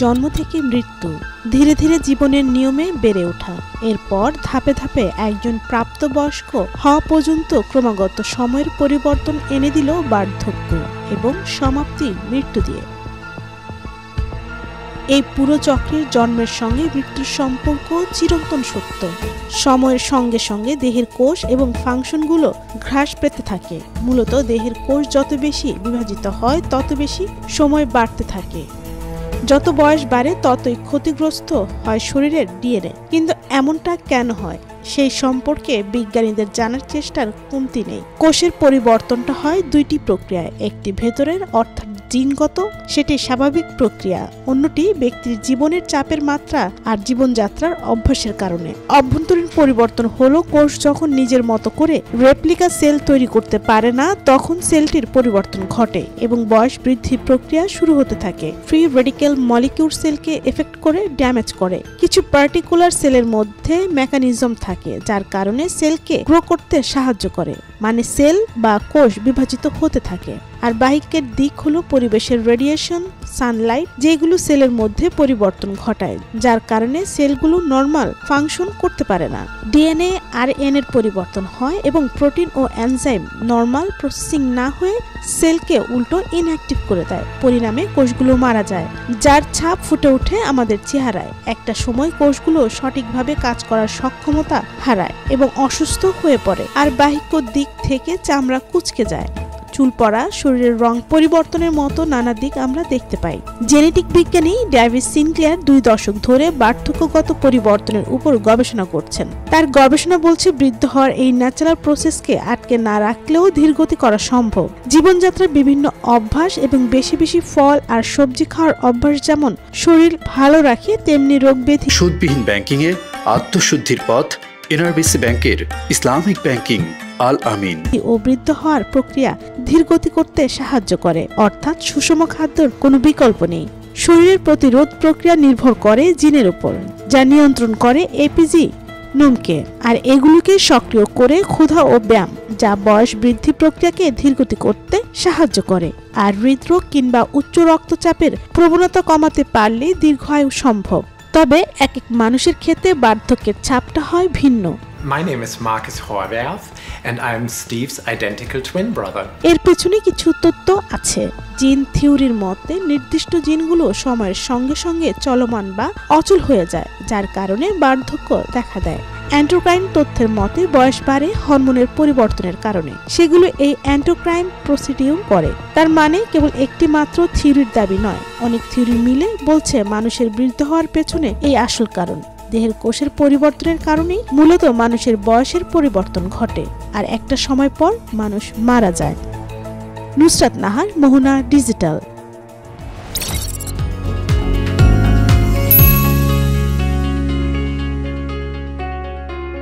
জন্ম থেকে মৃত্যু, ধীরে ধীরে জীবনের নিয়মে বেড়ে ওঠা, এরপর ধাপে ধাপে একজন প্রাপ্তবয়স্ক হওয়া পর্যন্ত ক্রমাগত সময়ের পরিবর্তন এনে দিল বার্ধক্য এবং সমাপ্তি মৃত্যু দিয়ে। এই পুরো চক্রের জন্মের সঙ্গে মৃত্যুর সম্পর্ক চিরন্তন সত্য। সময়ের সঙ্গে সঙ্গে দেহের কোষ এবং ফাংশনগুলো হ্রাস পেতে থাকে। মূলত দেহের কোষ যত বেশি বিভাজিত হয় তত বেশি সময় বাড়তে থাকে। যত বয়স বাড়ে ততই ক্ষতিগ্রস্ত হয় শরীরের ডিএনএ। কিন্তু এমনটা কেন হয় সেই সম্পর্কে বিজ্ঞানীদের জানার চেষ্টার কমতি নেই। কোষের পরিবর্তনটা হয় দুইটি প্রক্রিয়ায়, একটি ভেতরের অর্থাৎ জিনগত, সেটি স্বাভাবিক প্রক্রিয়া, অন্যটি ব্যক্তির জীবনের চাপের মাত্রা আর জীবনযাত্রার অভ্যাসের কারণে। অভ্যন্তরীণ পরিবর্তন হলো কোষ যখন নিজের মতো করে রেপ্লিকা সেল তৈরি করতে পারে না তখন সেলটির পরিবর্তন ঘটে এবং বয়স বৃদ্ধির প্রক্রিয়া শুরু হতে থাকে। ফ্রি রেডিক্যাল মলিকিউল সেলকে এফেক্ট করে ড্যামেজ করে। কিছু পার্টিকুলার সেলের মধ্যে মেকানিজম থাকে যার কারণে সেলকে গ্রো করতে সাহায্য করে, মানে সেল বা কোষ বিভাজিত হতে থাকে। আর বাহিকের দিক হলো পরিবেশের রেডিয়েশন, সানলাইট, যেগুলো সেলের মধ্যে পরিবর্তন ঘটায় যার কারণে সেলগুলো নরমাল ফাংশন করতে পারে না। ডিএনএ আর এর পরিবর্তন হয় এবং প্রোটিন ও এনজাইম নরমাল প্রসেসিং না হয়ে সেলকে উল্টো ইনঅ্যাক্টিভ করে দেয়। পরিণামে কোষগুলো মারা যায়, যার ছাপ ফুটে ওঠে আমাদের চেহারায়। একটা সময় কোষগুলো সঠিকভাবে কাজ করার সক্ষমতা হারায় এবং অসুস্থ হয়ে পড়ে। আর বাহিক দিক থেকে চামড়া কুঁচকে যায়, চুল পড়া, শরীরের রং পরিবর্তনের মতো নানা দিক আমরা দেখতে পাই। জেনেটিক বিজ্ঞানী ডেভিড সিনক্লেয়ার 2 দশক ধরে বার্ধক্যগত পরিবর্তনের উপর গবেষণা করছেন। তার গবেষণা বলছে বৃদ্ধ হওয়ার এই ন্যাচারাল প্রসেসকে আটকে না রাখলেও ধীরগতি করা সম্ভব। জীবনযাত্রার বিভিন্ন অভ্যাস এবং বেশি বেশি ফল আর সবজি খাওয়ার অভ্যাস যেমন শরীর ভালো রাখে তেমনি রোগ ব্যাধি। সুদবিহীন ব্যাংকিং এ আত্মশুদ্ধির পথ এনআরবিসি ব্যাংকের ইসলামিক ব্যাংকিং আল আমিন ও বৃদ্ধ হওয়ার প্রক্রিয়া ধীরগতি করতে সাহায্য করে, অর্থাৎ সুষম খাদ্যের কোনো বিকল্প নেই। শরীরের প্রতিরোধ প্রক্রিয়া নির্ভর করে জিনের উপর, যা নিয়ন্ত্রণ করে এপিজি নোমকে, আর এগুলোকে সক্রিয় করে ক্ষুধা ও ব্যায়াম, যা বয়স বৃদ্ধি প্রক্রিয়াকে ধীরগতি করতে সাহায্য করে। আর হৃদরোগ কিংবা উচ্চ রক্তচাপের প্রবণতা কমাতে পারলে দীর্ঘায়ু সম্ভব। তবে এক এক মানুষের ক্ষেত্রে বার্ধক্যের ছাপটা হয় ভিন্ন। My name is Marcus Horvath and I am Steve's identical twin brother. এর পেছনে কিছু তত্ত্ব আছে। জিন থিওরির মতে নির্দিষ্ট জিনগুলো সময়ের সঙ্গে সঙ্গে চলমান বা অচল হয়ে যায়, যার কারণে বার্ধক্য দেখা দেয়। এন্ডোক্রাইন তথ্যের মতে বয়স বাড়ে হরমোনের পরিবর্তনের কারণে, সেগুলো এই এন্ডোক্রাইন প্রসিডিউর করে। তার মানে কেবল একটি মাত্র থিওরির দাবি নয়, অনেক থিওরি মিলে বলছে মানুষের বৃদ্ধ হওয়ার পেছনে এই আসল কারণ। দেহের কোষের পরিবর্তনের কারণেই মূলত মানুষের বয়সের পরিবর্তন ঘটে, আর একটা সময় পর মানুষ মারা যায়। নুসরাত নাহার, মোহনা ডিজিটাল।